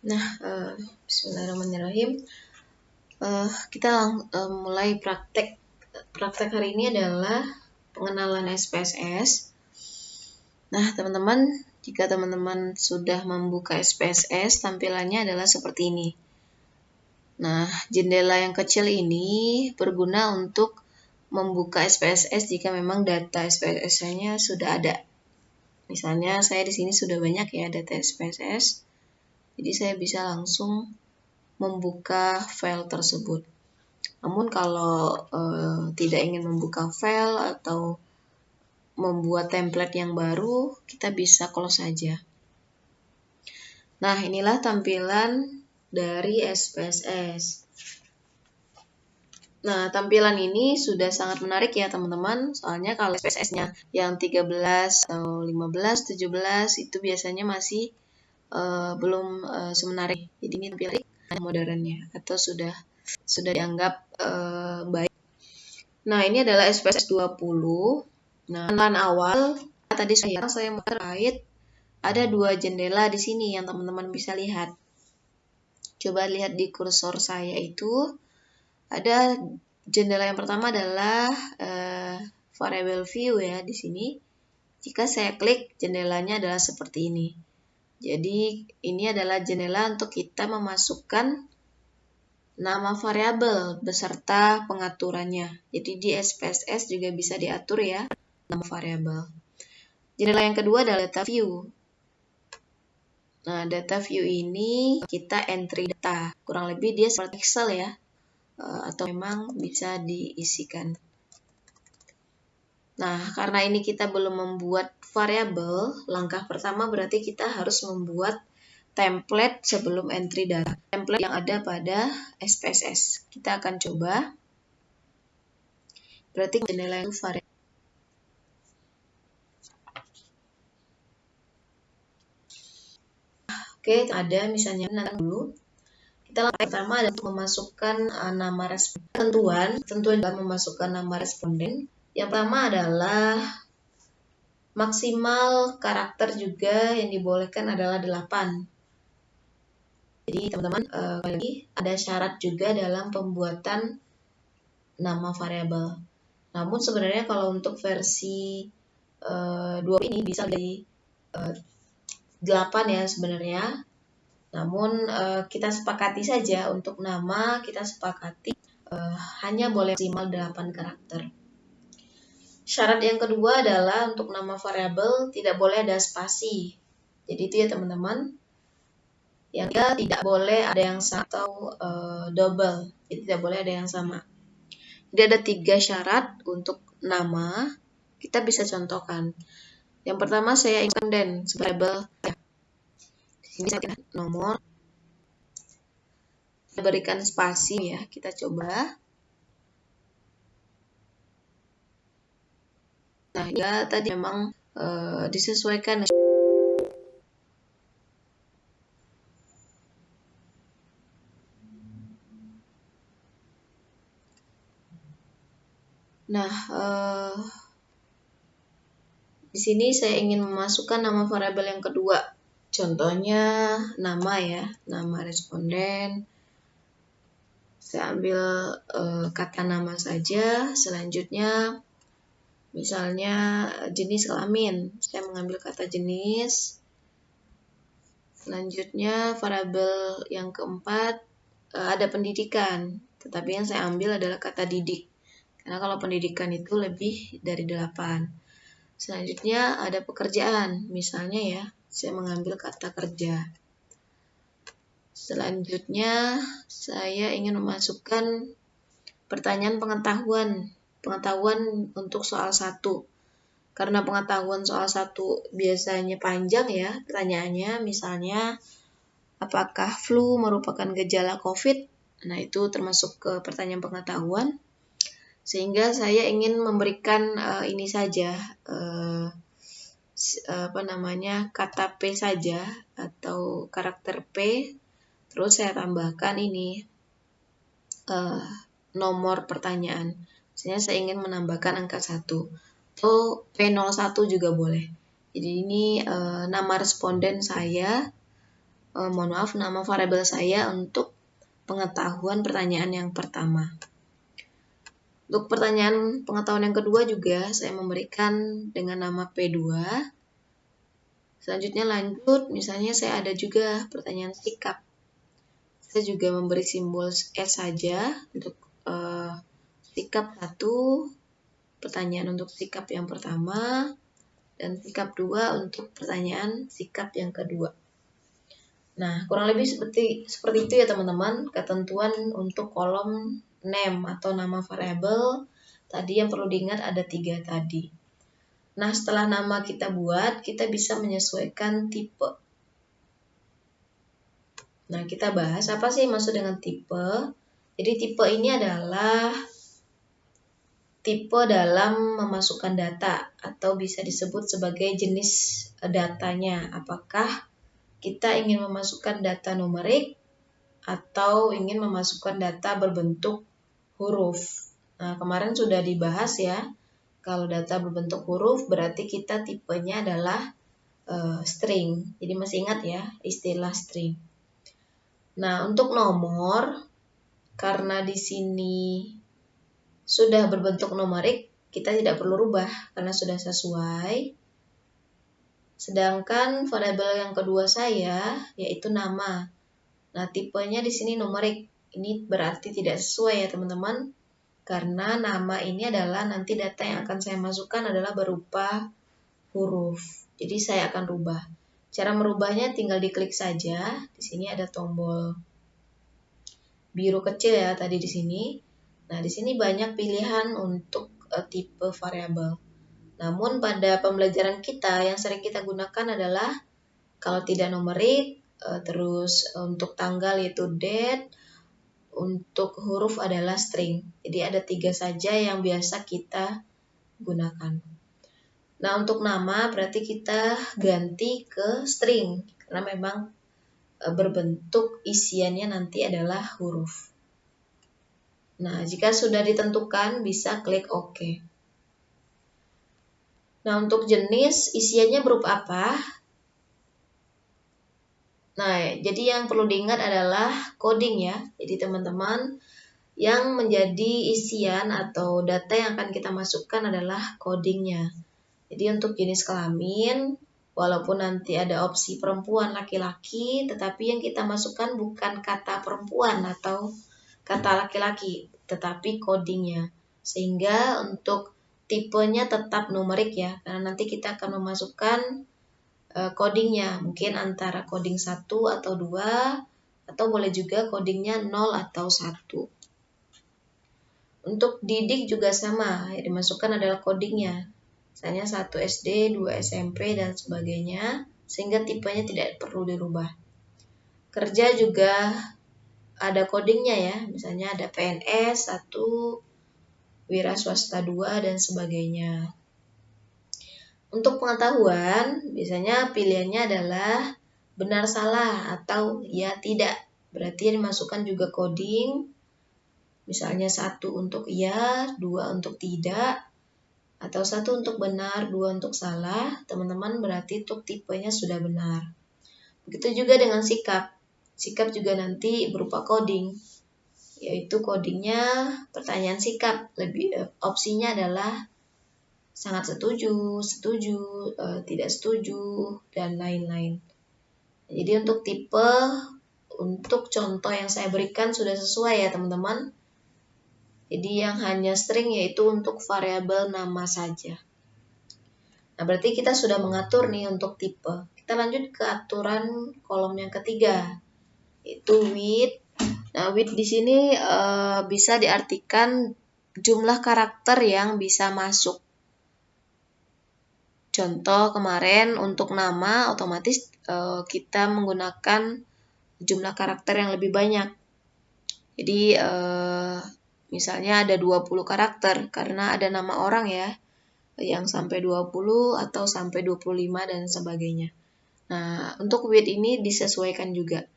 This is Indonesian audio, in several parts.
Nah, Bismillahirrahmanirrahim. Kita mulai praktek. Praktek hari ini adalah pengenalan SPSS. Nah, teman-teman, jika teman-teman sudah membuka SPSS, tampilannya adalah seperti ini. Nah, jendela yang kecil ini berguna untuk membuka SPSS jika memang data SPSS-nya sudah ada. Misalnya, saya di sini sudah banyak ya data SPSS. Jadi saya bisa langsung membuka file tersebut. Namun kalau tidak ingin membuka file atau membuat template yang baru, kita bisa close saja. Nah, inilah tampilan dari SPSS. Nah, tampilan ini sudah sangat menarik ya teman-teman. Soalnya kalau SPSS-nya yang 13 atau 15, 17 itu biasanya masih belum semenarik. Jadi ini tampilan modernnya atau sudah dianggap baik. Nah, ini adalah SPSS 20. Nah, kenalan awal tadi saya mau terkait ada 2 jendela di sini yang teman-teman bisa lihat. Coba lihat di kursor saya itu ada jendela yang pertama adalah variable view ya di sini. Jika saya klik, jendelanya adalah seperti ini. Jadi, ini adalah jendela untuk kita memasukkan nama variabel beserta pengaturannya. Jadi di SPSS juga bisa diatur ya nama variabel. Jendela yang kedua adalah data view. Nah, data view ini kita entry data. Kurang lebih dia seperti Excel ya. Atau memang bisa diisikan. Nah, karena ini kita belum membuat variabel, langkah pertama berarti kita harus membuat template sebelum entry data. Template yang ada pada SPSS. Kita akan coba. Berarti jendela yang variabel. Oke, ada misalnya nanti dulu. Kita langkah pertama adalah memasukkan nama responden. Tentuan dalam memasukkan nama responden. Yang pertama adalah maksimal karakter juga yang dibolehkan adalah 8. Jadi teman-teman, lagi ada syarat juga dalam pembuatan nama variabel. Namun sebenarnya kalau untuk versi 2 ini bisa dari 8 ya sebenarnya. Namun kita sepakati saja untuk nama, kita sepakati hanya boleh maksimal 8 karakter. Syarat yang kedua adalah untuk nama variabel tidak boleh ada spasi. Jadi itu ya teman-teman. Yang ketiga tidak boleh ada yang sama atau double. Jadi tidak boleh ada yang sama. Jadi ada 3 syarat untuk nama. Kita bisa contohkan. Yang pertama saya ingin variabel ya. Ini saya nomor. Kita berikan spasi ya. Kita coba. Nah, ya tadi memang disesuaikan. Nah, di sini saya ingin memasukkan nama variabel yang kedua. Contohnya nama ya, nama responden. Saya ambil kata nama saja. Selanjutnya, misalnya jenis kelamin. Saya mengambil kata jenis. Selanjutnya, variabel yang keempat, ada pendidikan. Tetapi yang saya ambil adalah kata didik. Karena kalau pendidikan itu lebih dari 8. Selanjutnya ada pekerjaan, misalnya ya, saya mengambil kata kerja. Selanjutnya saya ingin memasukkan pertanyaan pengetahuan untuk soal 1. Karena pengetahuan soal 1 biasanya panjang ya pertanyaannya, misalnya apakah flu merupakan gejala COVID? Nah, itu termasuk ke pertanyaan pengetahuan. Sehingga saya ingin memberikan ini saja kata P saja atau karakter P, terus saya tambahkan ini nomor pertanyaan. Misalnya saya ingin menambahkan angka 1 atau P01 juga boleh. Jadi ini nama responden saya nama variabel saya untuk pengetahuan pertanyaan yang pertama. Untuk pertanyaan pengetahuan yang kedua juga saya memberikan dengan nama P2. Selanjutnya lanjut, misalnya saya ada juga pertanyaan sikap. Saya juga memberi simbol S saja untuk sikap 1, pertanyaan untuk sikap yang pertama, dan sikap 2 untuk pertanyaan sikap yang kedua. Nah, kurang lebih seperti itu ya teman-teman, ketentuan untuk kolom name atau nama variabel. Tadi yang perlu diingat ada 3 tadi. Nah, setelah nama kita buat, kita bisa menyesuaikan tipe. Nah, kita bahas apa sih maksud dengan tipe. Jadi tipe ini adalah tipe dalam memasukkan data atau bisa disebut sebagai jenis datanya. Apakah kita ingin memasukkan data numerik atau ingin memasukkan data berbentuk huruf. Nah, kemarin sudah dibahas ya. Kalau data berbentuk huruf berarti kita tipenya adalah string. Jadi masih ingat ya istilah string. Nah, untuk nomor, karena di sini sudah berbentuk numerik, kita tidak perlu rubah karena sudah sesuai. Sedangkan variabel yang kedua saya yaitu nama. Nah, tipenya di sini numerik. Ini berarti tidak sesuai ya teman-teman. Karena nama ini adalah nanti data yang akan saya masukkan adalah berupa huruf. Jadi saya akan rubah. Cara merubahnya tinggal diklik saja. Di sini ada tombol biru kecil ya tadi di sini. Nah, di sini banyak pilihan untuk tipe variabel. Namun pada pembelajaran kita yang sering kita gunakan adalah kalau tidak numerik, terus untuk tanggal yaitu date, untuk huruf adalah string. Jadi ada 3 saja yang biasa kita gunakan. Nah, untuk nama berarti kita ganti ke string karena memang berbentuk isiannya nanti adalah huruf. Nah, jika sudah ditentukan bisa klik OK. Nah, untuk jenis isiannya berupa apa? Nah, jadi yang perlu diingat adalah coding ya. Jadi teman-teman, yang menjadi isian atau data yang akan kita masukkan adalah codingnya. Jadi untuk jenis kelamin, walaupun nanti ada opsi perempuan laki-laki, tetapi yang kita masukkan bukan kata perempuan atau kata laki-laki, tetapi codingnya. Sehingga untuk tipenya tetap numerik ya, karena nanti kita akan memasukkan codingnya, mungkin antara coding 1 atau 2, atau boleh juga codingnya 0 atau 1. Untuk didik juga sama, yang dimasukkan adalah codingnya. Misalnya 1 SD, 2 SMP, dan sebagainya, sehingga tipenya tidak perlu dirubah. Kerja juga ada codingnya ya, misalnya ada PNS 1, wira swasta 2, dan sebagainya. Untuk pengetahuan, biasanya pilihannya adalah benar salah atau ya tidak. Berarti yang dimasukkan juga coding, misalnya 1 untuk ya, 2 untuk tidak, atau 1 untuk benar, 2 untuk salah. Teman-teman berarti untuk tipenya sudah benar. Begitu juga dengan sikap. Sikap juga nanti berupa coding, yaitu codingnya pertanyaan sikap. Opsinya adalah sangat setuju, tidak setuju, dan lain-lain. Jadi untuk tipe, untuk contoh yang saya berikan sudah sesuai ya teman-teman. Jadi yang hanya string yaitu untuk variabel nama saja. Nah, berarti kita sudah mengatur nih untuk tipe. Kita lanjut ke aturan kolom yang ketiga, yaitu width. Nah, width di sini bisa diartikan jumlah karakter yang bisa masuk. Contoh kemarin untuk nama otomatis kita menggunakan jumlah karakter yang lebih banyak. Jadi misalnya ada 20 karakter karena ada nama orang ya yang sampai 20 atau sampai 25 dan sebagainya. Nah, untuk width ini disesuaikan juga.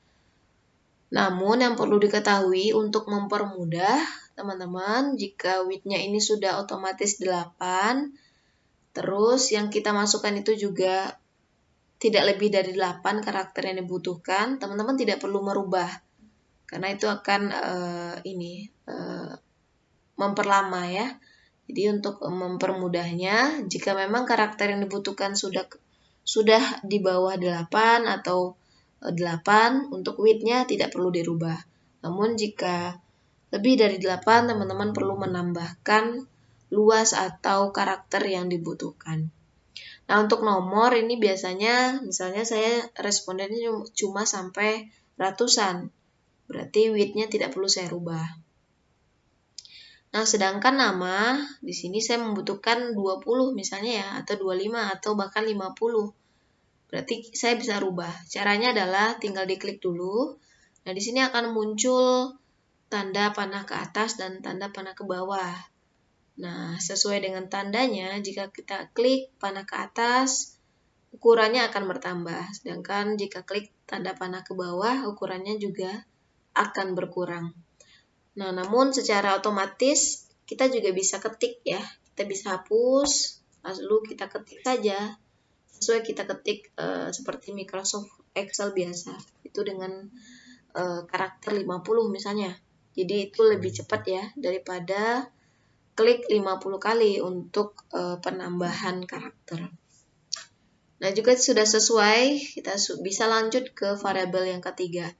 Namun yang perlu diketahui untuk mempermudah teman-teman, jika width-nya ini sudah otomatis 8, terus yang kita masukkan itu juga tidak lebih dari 8 karakter yang dibutuhkan, teman-teman tidak perlu merubah. Karena itu akan memperlama ya. Jadi untuk mempermudahnya, jika memang karakter yang dibutuhkan sudah di bawah 8 atau 8, untuk width-nya tidak perlu dirubah. Namun jika lebih dari 8, teman-teman perlu menambahkan luas atau karakter yang dibutuhkan. Nah, untuk nomor ini biasanya, misalnya saya respondennya cuma sampai ratusan. Berarti width-nya tidak perlu saya rubah. Nah, sedangkan nama, di sini saya membutuhkan 20 misalnya ya, atau 25, atau bahkan 50. Berarti saya bisa rubah. Caranya adalah tinggal diklik dulu. Nah, di sini akan muncul tanda panah ke atas dan tanda panah ke bawah. Nah, sesuai dengan tandanya, jika kita klik panah ke atas, ukurannya akan bertambah. Sedangkan jika klik tanda panah ke bawah, ukurannya juga akan berkurang. Nah, namun secara otomatis kita juga bisa ketik ya. Kita bisa hapus, lalu kita ketik saja. Sesuai kita ketik seperti Microsoft Excel biasa. Itu dengan karakter 50 misalnya. Jadi itu lebih cepat ya daripada klik 50 kali untuk penambahan karakter. Nah, juga sudah sesuai, kita bisa lanjut ke variabel yang ketiga.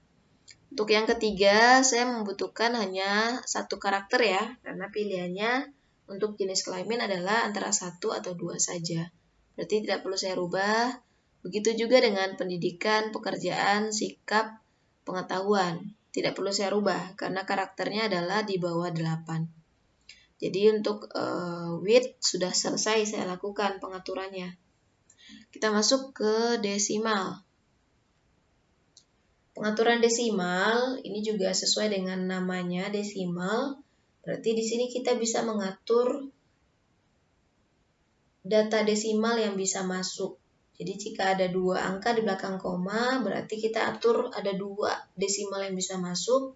Untuk yang ketiga, saya membutuhkan hanya satu karakter ya, karena pilihannya untuk jenis kelamin adalah antara 1 atau 2 saja. Berarti tidak perlu saya rubah. Begitu juga dengan pendidikan, pekerjaan, sikap, pengetahuan. Tidak perlu saya rubah, karena karakternya adalah di bawah 8. Jadi untuk width sudah selesai saya lakukan pengaturannya. Kita masuk ke desimal. Pengaturan desimal ini juga sesuai dengan namanya desimal. Berarti di sini kita bisa mengatur data desimal yang bisa masuk. Jadi jika ada 2 angka di belakang koma, berarti kita atur ada 2 desimal yang bisa masuk.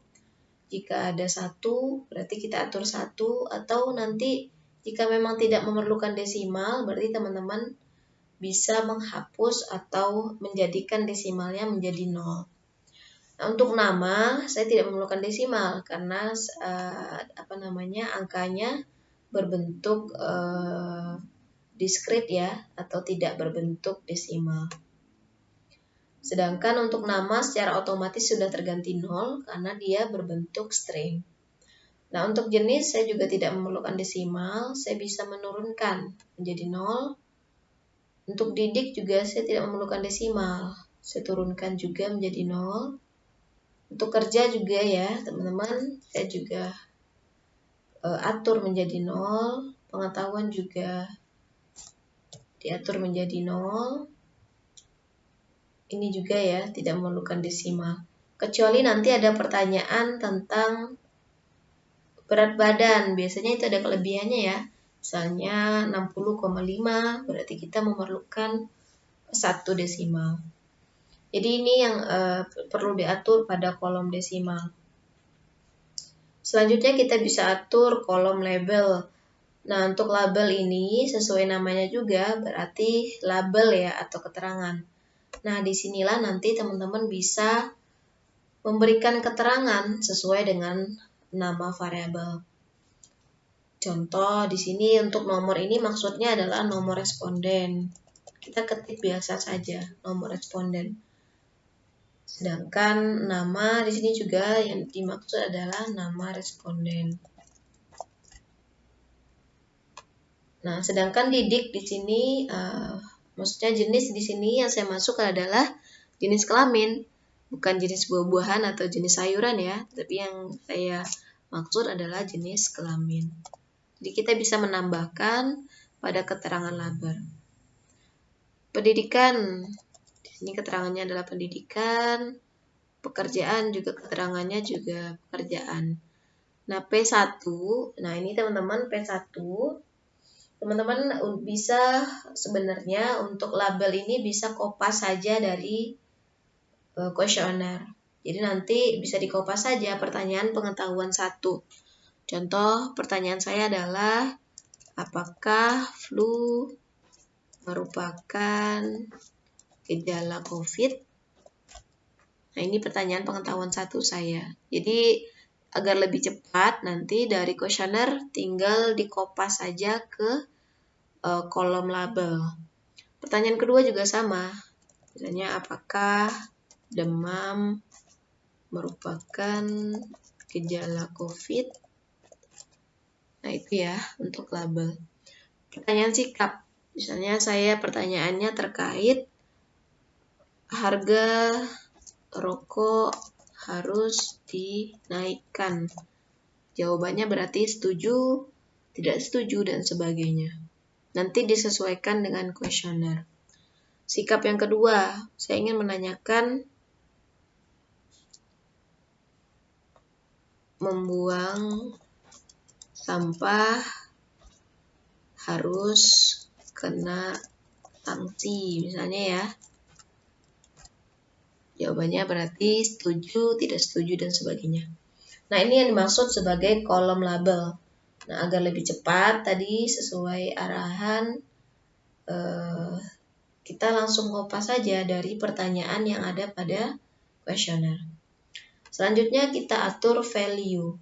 Jika ada 1, berarti kita atur 1. Atau nanti jika memang tidak memerlukan desimal, berarti teman-teman bisa menghapus atau menjadikan desimalnya menjadi 0. Nah, untuk nama saya tidak memerlukan desimal karena angkanya berbentuk diskrit ya, atau tidak berbentuk desimal. Sedangkan untuk nama secara otomatis sudah terganti 0 karena dia berbentuk string. Nah, untuk jenis saya juga tidak memerlukan desimal, saya bisa menurunkan menjadi 0. Untuk didik juga saya tidak memerlukan desimal, saya turunkan juga menjadi 0. Untuk kerja juga ya teman-teman, saya juga atur menjadi 0. Pengetahuan juga diatur menjadi 0. Ini juga ya tidak memerlukan desimal. Kecuali nanti ada pertanyaan tentang berat badan, biasanya itu ada kelebihannya ya. Misalnya 60,5 berarti kita memerlukan 1 desimal. Jadi ini yang perlu diatur pada kolom desimal. Selanjutnya kita bisa atur kolom label. Nah, untuk label ini sesuai namanya juga berarti label ya atau keterangan. Nah, disinilah nanti teman-teman bisa memberikan keterangan sesuai dengan nama variabel. Contoh di sini untuk nomor ini maksudnya adalah nomor responden. Kita ketik biasa saja nomor responden. Sedangkan nama di sini juga yang dimaksud adalah nama responden. Nah, sedangkan didik di sini maksudnya jenis di sini yang saya masuk adalah jenis kelamin, bukan jenis buah-buahan atau jenis sayuran ya, tapi yang saya maksud adalah jenis kelamin. Jadi kita bisa menambahkan pada keterangan label. Pendidikan, di sini keterangannya adalah pendidikan. Pekerjaan juga keterangannya juga pekerjaan. Nah, P1, nah ini teman-teman P1, teman-teman bisa sebenarnya untuk label ini bisa kopas saja dari kuesioner. Jadi nanti bisa dikopas saja pertanyaan pengetahuan 1. Contoh pertanyaan saya adalah, apakah flu merupakan gejala COVID. Nah, ini pertanyaan pengetahuan 1 saya. Jadi, agar lebih cepat, nanti dari kuesioner tinggal dikopas saja ke kolom label. Pertanyaan kedua juga sama. Misalnya, apakah demam merupakan gejala COVID? Nah, itu ya untuk label. Pertanyaan sikap. Misalnya saya pertanyaannya terkait harga rokok harus dinaikkan. Jawabannya berarti setuju, tidak setuju, dan sebagainya. Nanti disesuaikan dengan kuesioner. Sikap yang kedua, saya ingin menanyakan membuang sampah harus kena sanksi, misalnya ya. Jawabannya berarti setuju, tidak setuju, dan sebagainya. Nah, ini yang dimaksud sebagai kolom label. Nah, agar lebih cepat tadi sesuai arahan, kita langsung kopas saja dari pertanyaan yang ada pada kuesioner. Selanjutnya kita atur value.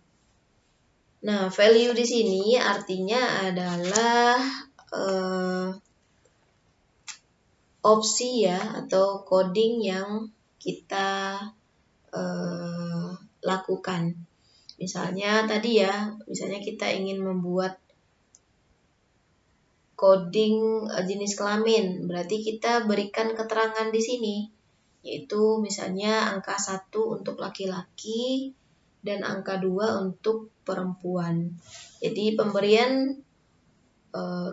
Nah, value di sini artinya adalah opsi ya atau coding yang kita lakukan. Misalnya tadi ya, misalnya kita ingin membuat coding jenis kelamin, berarti kita berikan keterangan di sini, yaitu misalnya angka 1 untuk laki-laki dan angka 2 untuk perempuan. Jadi pemberian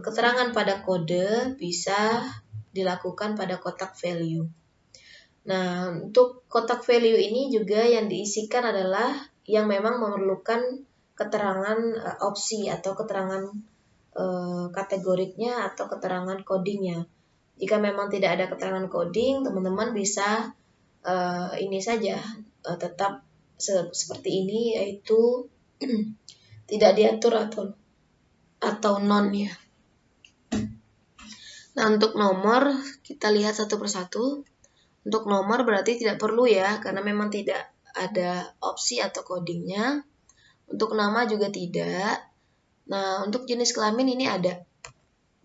keterangan pada kode bisa dilakukan pada kotak value. Nah, untuk kotak value ini juga yang diisikan adalah yang memang memerlukan keterangan opsi atau keterangan kategoriknya atau keterangan codingnya. Jika memang tidak ada keterangan coding, teman-teman bisa ini saja tetap seperti ini, yaitu tidak diatur atau non ya. Nah, untuk nomor kita lihat satu persatu. Untuk nomor berarti tidak perlu ya, karena memang tidak ada opsi atau codingnya. Untuk nama juga tidak. Nah, untuk jenis kelamin ini ada.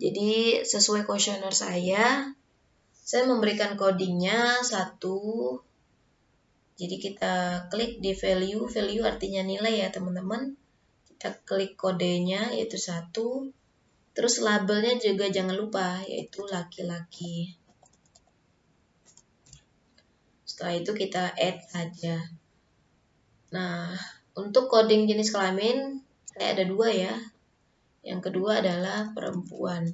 Jadi sesuai kuesioner saya memberikan codingnya 1. Jadi kita klik di value artinya nilai ya teman-teman. Kita klik kodenya yaitu 1. Terus labelnya juga jangan lupa yaitu laki-laki. Setelah itu kita add saja. Nah, untuk coding jenis kelamin saya ada 2 ya. Yang kedua adalah perempuan.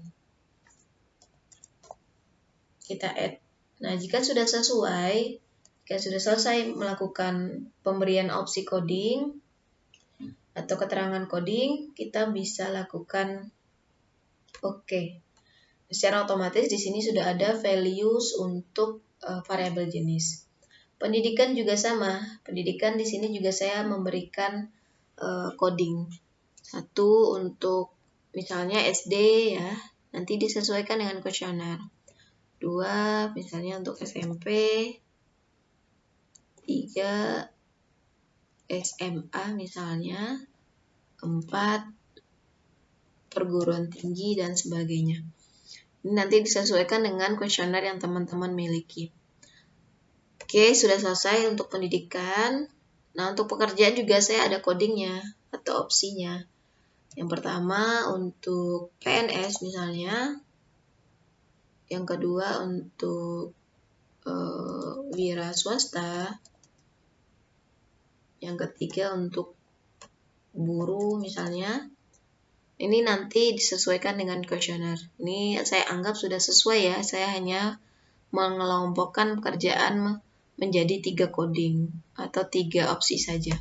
Kita add. Nah, jika sudah sesuai, jika sudah selesai melakukan pemberian opsi coding atau keterangan coding, kita bisa lakukan OK. Secara otomatis di sini sudah ada values untuk variabel jenis. Pendidikan juga sama. Pendidikan di sini juga saya memberikan coding. 1 untuk misalnya SD ya, nanti disesuaikan dengan kuesioner. 2 misalnya untuk SMP. 3 SMA misalnya. 4 perguruan tinggi dan sebagainya. Ini nanti disesuaikan dengan kuesioner yang teman-teman miliki. Oke, sudah selesai untuk pendidikan. Nah, untuk pekerjaan juga saya ada codingnya atau opsinya. Yang pertama untuk PNS misalnya. Yang kedua untuk wira swasta. Yang ketiga untuk buruh misalnya. Ini nanti disesuaikan dengan kuesioner. Ini saya anggap sudah sesuai ya. Saya hanya mengelompokkan pekerjaan menjadi 3 coding atau 3 opsi saja.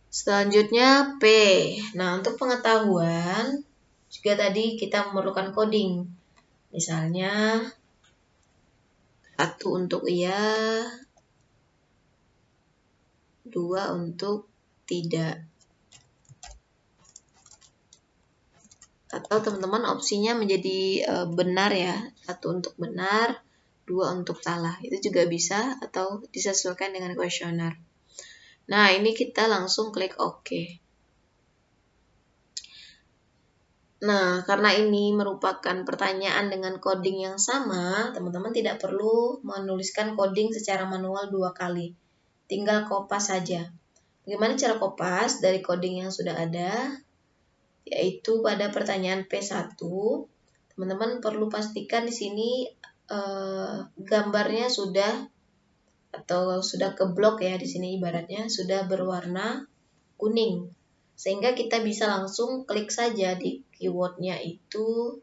Selanjutnya P. Nah, untuk pengetahuan juga tadi kita memerlukan coding. Misalnya 1 untuk iya, 2 untuk tidak. Atau teman-teman opsinya menjadi benar ya. 1 untuk benar, 2 untuk salah. Itu juga bisa atau disesuaikan dengan kuesioner. Nah, ini kita langsung klik OK. Nah, karena ini merupakan pertanyaan dengan coding yang sama, teman-teman tidak perlu menuliskan coding secara manual 2 kali. Tinggal kopas saja. Bagaimana cara kopas dari coding yang sudah ada? Yaitu pada pertanyaan P1, teman-teman perlu pastikan di sini gambarnya sudah atau sudah keblok ya, di sini ibaratnya sudah berwarna kuning. Sehingga kita bisa langsung klik saja di keywordnya itu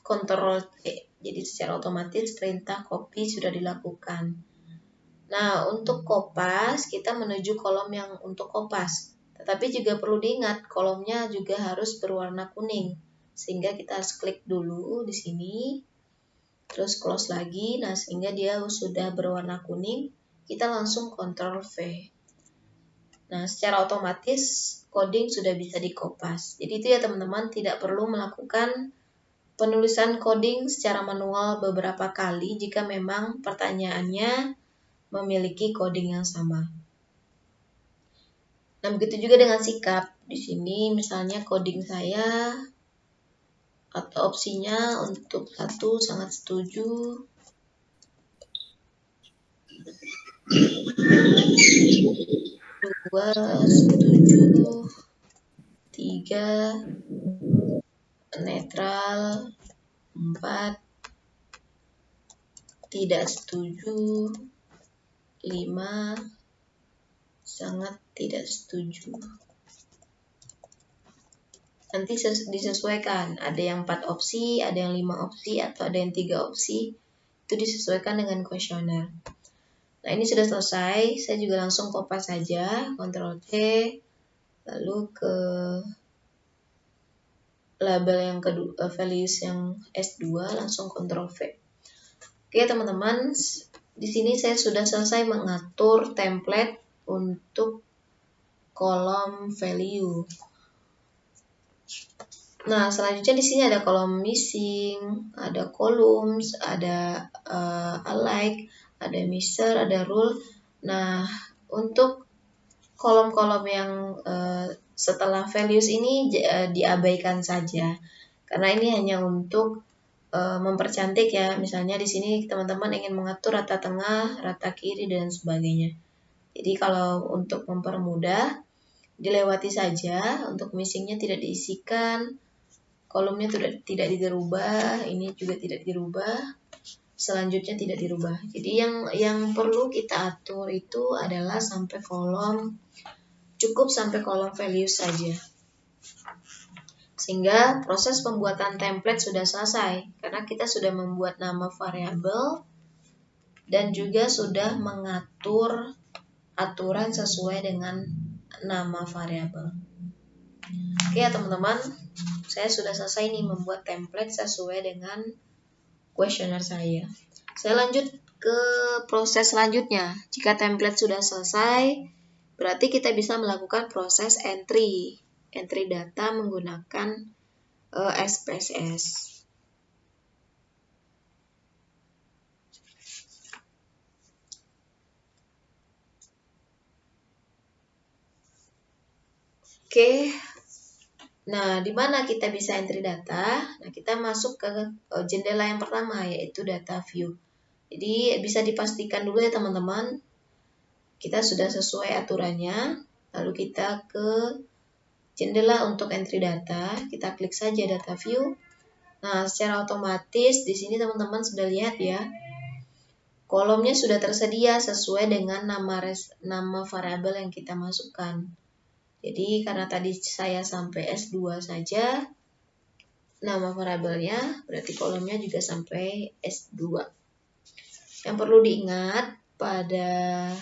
Ctrl T. Jadi secara otomatis perintah copy sudah dilakukan. Nah, untuk kopas, kita menuju kolom yang untuk kopas. Tetapi juga perlu diingat, kolomnya juga harus berwarna kuning. Sehingga kita harus klik dulu di sini, terus close lagi. Nah, sehingga dia sudah berwarna kuning, kita langsung Ctrl V. Nah, secara otomatis coding sudah bisa dikopas. Jadi itu ya teman-teman, tidak perlu melakukan penulisan coding secara manual beberapa kali jika memang pertanyaannya memiliki coding yang sama. Nah, begitu juga dengan sikap. Di sini misalnya coding saya atau opsinya untuk 1 sangat setuju, 2 setuju, 3 netral, 4 tidak setuju, 5 sangat tidak setuju. Nanti disesuaikan, ada yang 4 opsi, ada yang 5 opsi, atau ada yang 3 opsi. Itu disesuaikan dengan kuesioner. Nah, ini sudah selesai. Saya juga langsung kopas saja, Ctrl C, lalu ke label yang kedua, values yang S2, langsung Ctrl V. Oke, teman-teman, di sini saya sudah selesai mengatur template untuk kolom value. Nah, selanjutnya di sini ada kolom missing, ada columns, ada alike, ada measure, ada rule. Nah, untuk kolom-kolom yang setelah values ini diabaikan saja, karena ini hanya untuk mempercantik ya. Misalnya di sini teman-teman ingin mengatur rata tengah, rata kiri, dan sebagainya. Jadi kalau untuk mempermudah, dilewati saja. Untuk missingnya tidak diisikan, kolomnya tidak dirubah, ini juga tidak dirubah, selanjutnya tidak dirubah. Jadi yang perlu kita atur itu adalah cukup sampai kolom value saja. Sehingga proses pembuatan template sudah selesai, karena kita sudah membuat nama variabel dan juga sudah mengatur aturan sesuai dengan nama variabel. Oke ya teman-teman, saya sudah selesai nih membuat template sesuai dengan kuesioner saya. Saya lanjut ke proses selanjutnya. Jika template sudah selesai, berarti kita bisa melakukan proses entry data menggunakan SPSS. Oke. Nah, di mana kita bisa entry data? Nah, kita masuk ke jendela yang pertama, yaitu data view. Jadi, bisa dipastikan dulu ya teman-teman, kita sudah sesuai aturannya. Lalu kita ke jendela untuk entry data, kita klik saja data view. Nah, secara otomatis di sini teman-teman sudah lihat ya, kolomnya sudah tersedia sesuai dengan nama variabel yang kita masukkan. Jadi karena tadi saya sampai S2 saja nama variabelnya, berarti kolomnya juga sampai S2. Yang perlu diingat pada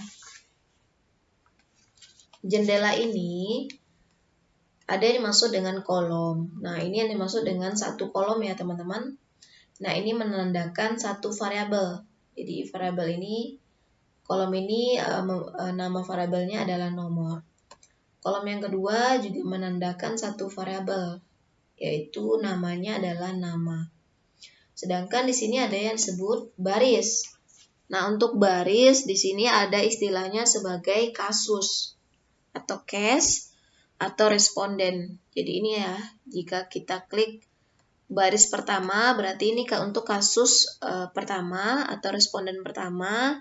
jendela ini ada yang dimaksud dengan kolom. Nah, ini yang dimaksud dengan satu kolom ya teman-teman. Nah, ini menandakan satu variabel. Jadi variabel ini, kolom ini nama variabelnya adalah nomor. Kolom yang kedua juga menandakan satu variabel, yaitu namanya adalah nama. Sedangkan di sini ada yang disebut baris. Nah, untuk baris di sini ada istilahnya sebagai kasus atau case atau responden. Jadi ini ya, jika kita klik baris pertama berarti ini untuk kasus pertama atau responden pertama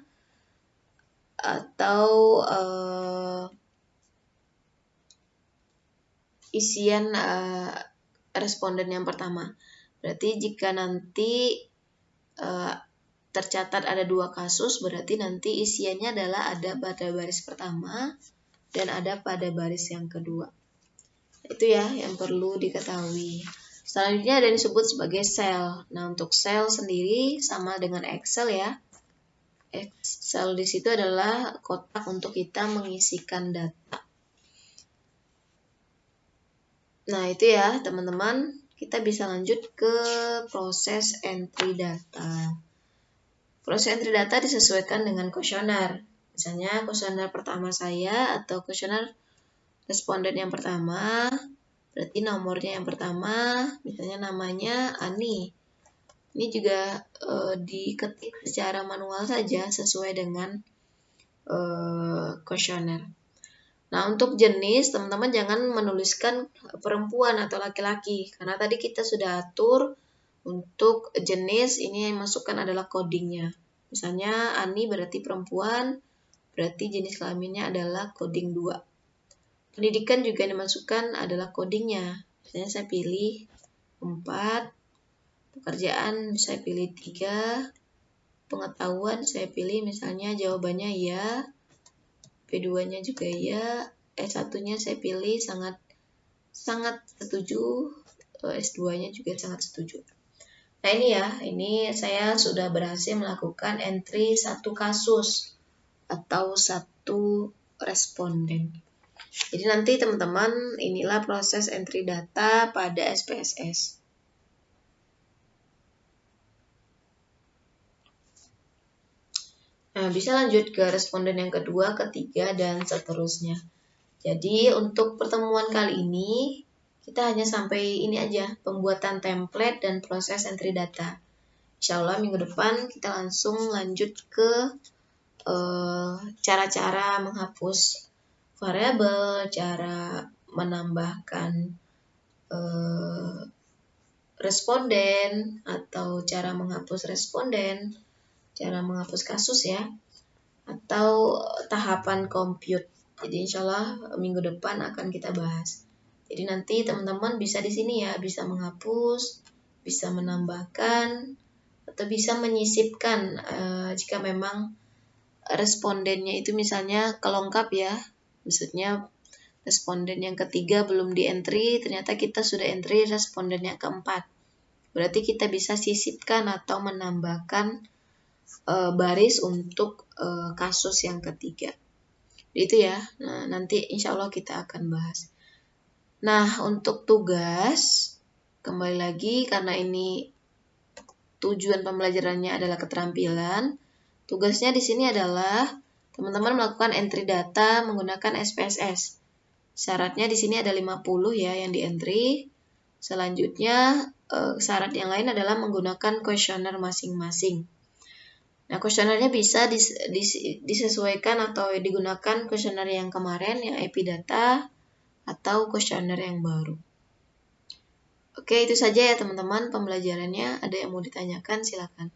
atau isian responden yang pertama. Berarti jika nanti tercatat ada 2 kasus, berarti nanti isiannya adalah ada pada baris pertama dan ada pada baris yang kedua. Itu ya yang perlu diketahui. Selanjutnya ada yang disebut sebagai sel. Nah, untuk sel sendiri sama dengan Excel ya. Excel di situ adalah kotak untuk kita mengisikan data. Nah, itu ya teman-teman. Kita bisa lanjut ke proses entry data. Proses entry data disesuaikan dengan kuesioner. Misalnya kuesioner pertama saya atau kuesioner responden yang pertama, berarti nomornya yang pertama, misalnya namanya Ani. Ini juga diketik secara manual saja sesuai dengan kuesioner. Nah, untuk jenis, teman-teman jangan menuliskan perempuan atau laki-laki, karena tadi kita sudah atur untuk jenis, ini yang masukkan adalah codingnya. Misalnya Ani berarti perempuan, berarti jenis kelaminnya adalah coding 2. Pendidikan juga yang dimasukkan adalah codingnya. Misalnya saya pilih 4, pekerjaan saya pilih 3, pengetahuan saya pilih misalnya jawabannya ya, P2-nya juga ya, S1-nya saya pilih sangat setuju, S2-nya juga sangat setuju. Nah ini ya, ini saya sudah berhasil melakukan entry 1 kasus atau 1 responden. Jadi nanti teman-teman, inilah proses entry data pada SPSS. Nah, bisa lanjut ke responden yang kedua, ketiga, dan seterusnya. Jadi untuk pertemuan kali ini, kita hanya sampai ini aja, pembuatan template dan proses entry data. Insya Allah minggu depan kita langsung lanjut ke cara-cara menghapus variabel, cara menambahkan responden, atau cara menghapus responden, cara menghapus kasus ya, atau tahapan compute. Jadi insya Allah minggu depan akan kita bahas. Jadi nanti teman-teman bisa di sini ya, bisa menghapus, bisa menambahkan, atau bisa menyisipkan jika memang respondennya itu misalnya kelengkap ya. Maksudnya responden yang ketiga belum di entry, ternyata kita sudah entry responden yang keempat. Berarti kita bisa sisipkan atau menambahkan baris untuk kasus yang ketiga. Itu ya, nah, nanti insya Allah kita akan bahas. Nah, untuk tugas, kembali lagi karena ini tujuan pembelajarannya adalah keterampilan, tugasnya di sini adalah teman-teman melakukan entry data menggunakan SPSS. Syaratnya di sini ada 50 ya yang di entry. Selanjutnya, syarat yang lain adalah menggunakan kuesioner masing-masing. Nah, kuesionernya bisa disesuaikan atau digunakan kuesioner yang kemarin, yang Epidata, atau kuesioner yang baru. Oke, itu saja ya teman-teman pembelajarannya. Ada yang mau ditanyakan, silakan.